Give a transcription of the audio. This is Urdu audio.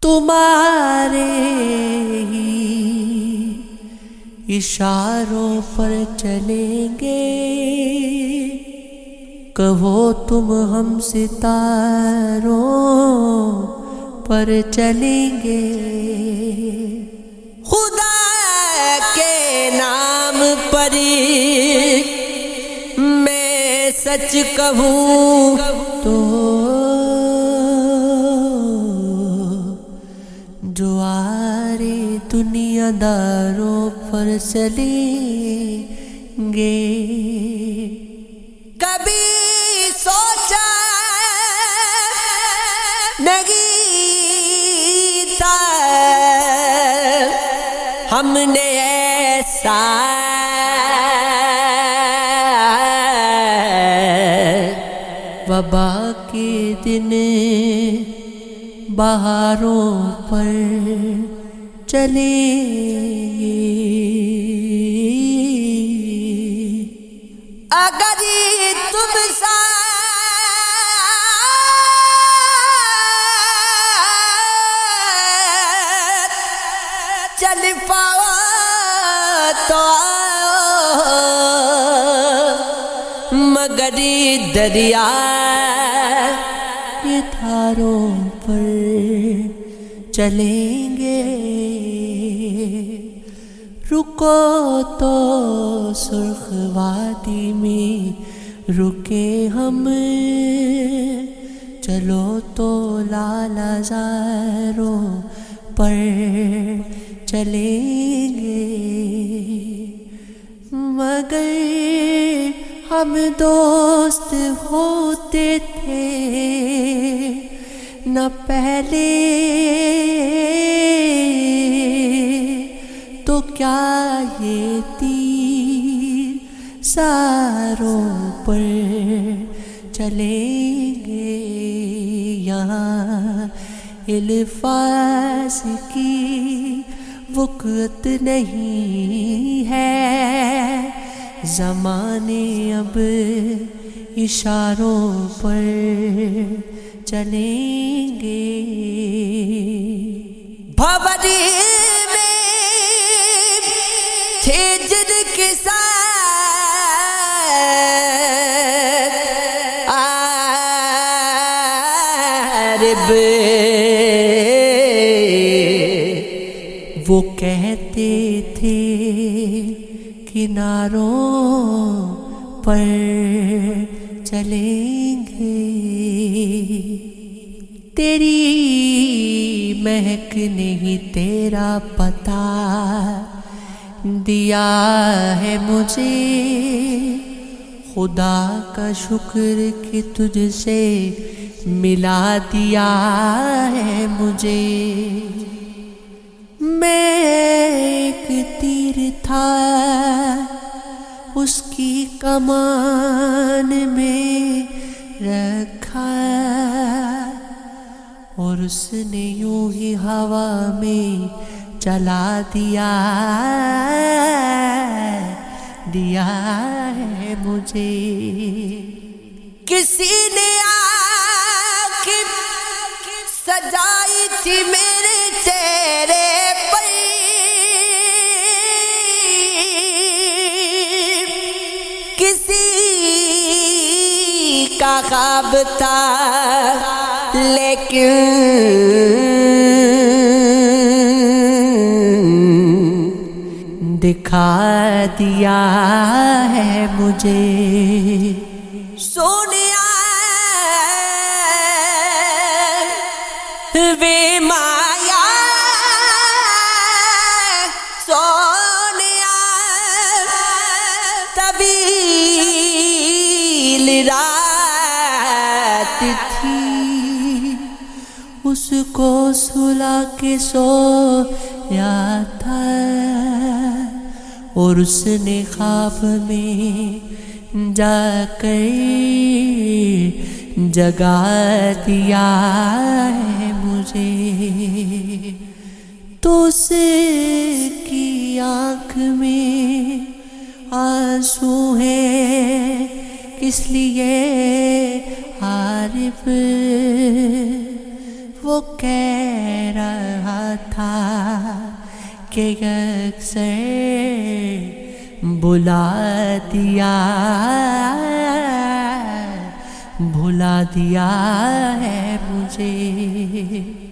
تمہارے ہی اشاروں پر چلیں گے، کہو تم ہم ستاروں پر چلیں گے، خدا کے نام پر میں سچ کہوں تو جو آرے دنیا داروں پر چلیں گے۔ کبھی سوچا نہیں تھا ہم نے ایسا وبا کے دن بہاروں پر چلیں گے۔ اگر تم ساتھ چل پاؤ تو مگر دریا کے دھاروں پر چلیں گے۔ رکو تو سرخ وادی میں رکے ہم، چلو تو لال زاروں پر چلیں گے۔ مگر ہم دوست ہوتے تھے نہ پہلے، تو کیا یہ تیر ساروں پر چلیں گے؟ یہاں الفاظ کی وقت نہیں ہے، زمانے اب اشاروں پر چلیں گے۔ بھوری میں تھے جن کے ساتھ عارب، وہ کہتے تھے کناروں پر چلیں گے۔ تیری مہک نے ہی تیرا پتہ دیا ہے مجھے، خدا کا شکر کہ تجھ سے ملا دیا ہے مجھے۔ میں ایک تیر تھا اس کی کمان میں رکھا، اور اس نے یوں ہی ہوا میں چلا دیا ہے مجھے۔ کسی نے آنکھ سجائی تھی میرے چہرے پر، کسی کا خواب تھا لیکن دکھا دیا ہے مجھے۔ سونیا وے مایا سونیا، طویل رات تھی، اس کو سلا کے سویا تھا، اور اس نے خواب میں جا کر جگا دیا ہے مجھے۔ تو اس کی آنکھ میں آنسو ہیں کس لیے عارف، وہ کہہ رہا تھا کہ اکثر بلا دیا ہے مجھے.